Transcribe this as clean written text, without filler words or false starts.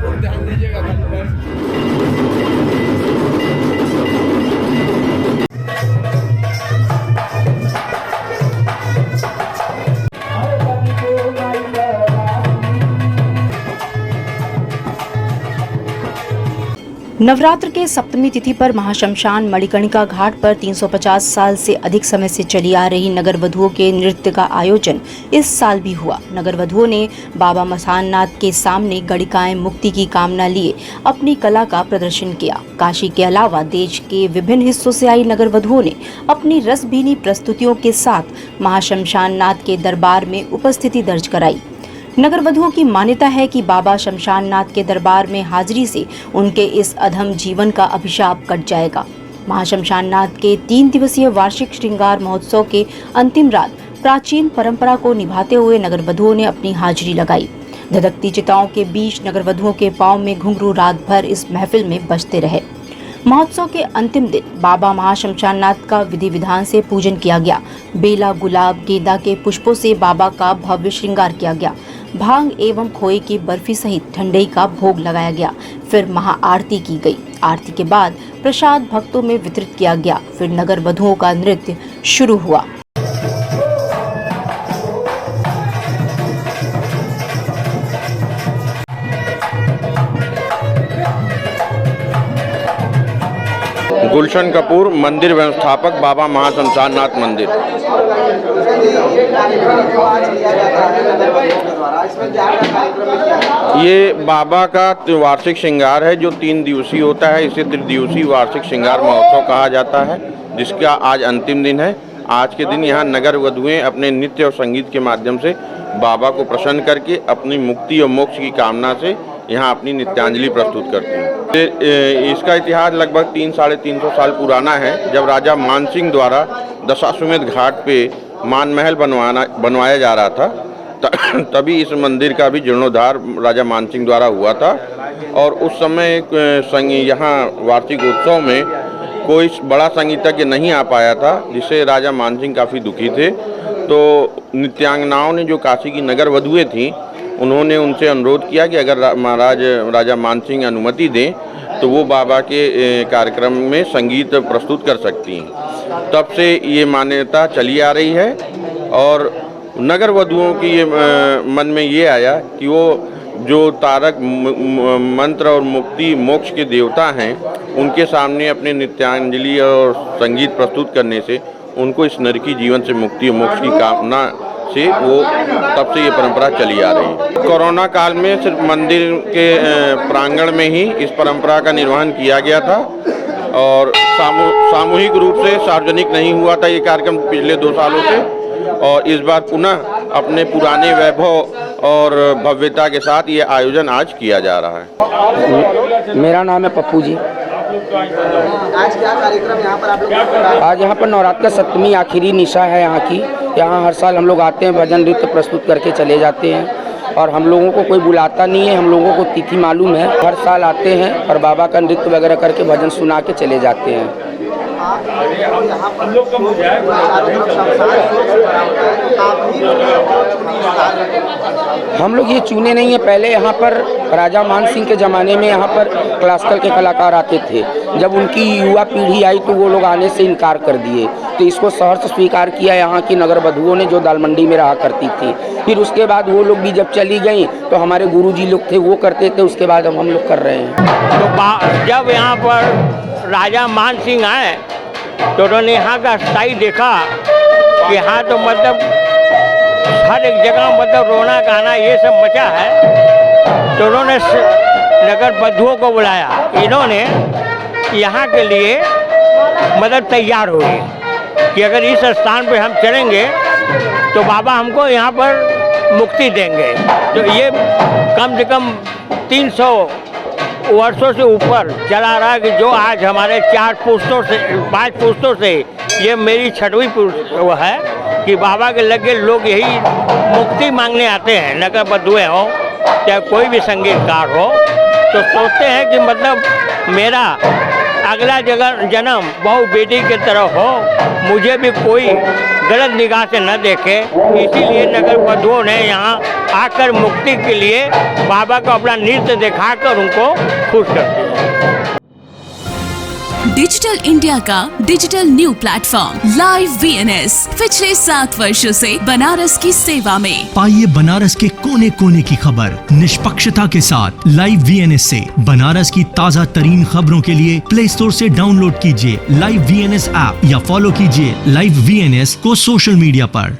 ध्यान दीजिएगा पर। नवरात्र के सप्तमी तिथि पर महाशमशान मणिकर्णिका घाट पर 350 साल से अधिक समय से चली आ रही नगर वधुओं के नृत्य का आयोजन इस साल भी हुआ। नगर वधुओं ने बाबा मसाननाथ के सामने गणिकाएं मुक्ति की कामना लिए अपनी कला का प्रदर्शन किया। काशी के अलावा देश के विभिन्न हिस्सों से आई नगर वधुओं ने अपनी रसभीनी प्रस्तुतियों के साथ महाशमशान नाथ के दरबार में उपस्थिति दर्ज कराई। नगर वधुओं की मान्यता है कि बाबा शमशान नाथ के दरबार में हाजिरी से उनके इस अधम जीवन का अभिशाप कट जाएगा। महाशमशान नाथ के 3 दिवसीय वार्षिक श्रृंगार महोत्सव के अंतिम रात प्राचीन परंपरा को निभाते हुए नगर वधुओं ने अपनी हाजिरी लगाई। धधकती चिताओं के बीच नगर वधुओं के पांव में घुंघरू रात भर इस महफिल में बजते रहे। महोत्सव के अंतिम दिन बाबा महाशमशान नाथ का विधि विधान से पूजन किया गया। बेला, गुलाब, गेंदा के पुष्पों से बाबा का भव्य श्रृंगार किया गया। भांग एवं खोए की बर्फी सहित ठंडई का भोग लगाया गया। फिर महाआरती की गई। आरती के बाद प्रसाद भक्तों में वितरित किया गया। फिर नगर वधुओं का नृत्य शुरू हुआ। गुलशन कपूर, मंदिर व्यवस्थापक, बाबा महाशमशान नाथ मंदिर। ये बाबा का वार्षिक श्रृंगार है जो 3 दिवसीय होता है। इसे त्रिदिवसीय वार्षिक श्रृंगार महोत्सव कहा जाता है, जिसका आज अंतिम दिन है। आज के दिन यहाँ नगर वधुएं अपने नृत्य और संगीत के माध्यम से बाबा को प्रसन्न करके अपनी मुक्ति और मोक्ष की कामना से यहाँ अपनी नृत्यांजलि प्रस्तुत करते हैं। इसका इतिहास लगभग 300-350 साल पुराना है। जब राजा मानसिंह द्वारा दशाश्वमेध घाट पे मान महल बनवाया जा रहा था, तभी इस मंदिर का भी जीर्णोद्धार राजा मानसिंह द्वारा हुआ था। और उस समय यहाँ वार्षिक उत्सव में कोई बड़ा संगीतज्ञ नहीं आ पाया था, जिससे राजा मानसिंह काफ़ी दुखी थे। तो नृत्यांगनाओं ने, जो काशी की नगर वधुएं थीं, उन्होंने उनसे अनुरोध किया कि अगर राजा मानसिंह अनुमति दें तो वो बाबा के कार्यक्रम में संगीत प्रस्तुत कर सकती हैं। तब से ये मान्यता चली आ रही है और नगर वधुओं की ये मन में ये आया कि वो जो तारक मंत्र और मुक्ति मोक्ष के देवता हैं, उनके सामने अपने नृत्यांजलि और संगीत प्रस्तुत करने से उनको इस नरकी जीवन से मुक्ति और मोक्ष की कामना से वो तब से ये परंपरा चली आ रही है। कोरोना काल में सिर्फ मंदिर के प्रांगण में ही इस परंपरा का निर्वहन किया गया था और सामूहिक रूप से सार्वजनिक नहीं हुआ था ये कार्यक्रम पिछले 2 सालों से। और इस बार पुनः अपने पुराने वैभव और भव्यता के साथ ये आयोजन आज किया जा रहा है। मेरा नाम है पप्पू जी। आज क्या कार्यक्रम यहाँ पर आप लोग? आज यहाँ पर नवरात्र सप्तमी आखिरी निशा है यहाँ की। यहाँ हर साल हम लोग आते हैं, भजन नृत्य प्रस्तुत करके चले जाते हैं और हम लोगों को कोई बुलाता नहीं है। हम लोगों को तिथि मालूम है, हर साल आते हैं और बाबा का नृत्य वगैरह करके भजन सुना के चले जाते हैं। हम लोग ये चुने नहीं है। पहले यहाँ पर राजा मान सिंह के ज़माने में यहाँ पर क्लासिकल के कलाकार आते थे। जब उनकी युवा पीढ़ी आई तो वो लोग आने से इनकार कर दिए, तो इसको सहर्ष स्वीकार किया यहाँ की नगर वधुओं ने, जो दाल मंडी में रहा करती थी। फिर उसके बाद वो लोग भी जब चली गई तो हमारे गुरुजी लोग थे वो करते थे, उसके बाद हम लोग कर रहे हैं। तो जब यहाँ पर राजा मान सिंह आए तो उन्होंने यहाँ का स्थाई देखा कि यहाँ तो मतलब हर एक जगह मतलब रोना गाना ये सब मचा है। तो उन्होंने नगर वधुओं को बुलाया। इन्होंने यहाँ के लिए मतलब तैयार हुए कि अगर इस स्थान पे हम चलेंगे तो बाबा हमको यहाँ पर मुक्ति देंगे। तो ये कम से कम 300 वर्षों से ऊपर चला रहा है कि जो आज हमारे 5 पुश्तों से ये मेरी 6वीं पुश्त वो है कि बाबा के लगे लोग यही मुक्ति मांगने आते हैं। नगर वधुएं हो चाहे कोई भी संगीतकार हो, तो सोचते हैं कि मतलब मेरा अगला जन्म बहू बेटी की तरह हो, मुझे भी कोई गलत निगाह से न देखे। इसीलिए नगर वधुओं ने यहाँ आकर मुक्ति के लिए बाबा को अपना नृत्य दिखाकर उनको खुश कर दिया। डिजिटल इंडिया का digital new platform live VNS पिछले 7 वर्षों से बनारस की सेवा में। पाइए बनारस के कोने कोने की खबर निष्पक्षता के साथ लाइव वीएनएस से। बनारस की ताज़ा तरीन खबरों के लिए प्ले स्टोर से डाउनलोड कीजिए लाइव वीएनएस ऐप या फॉलो कीजिए लाइव वीएनएस को सोशल मीडिया पर।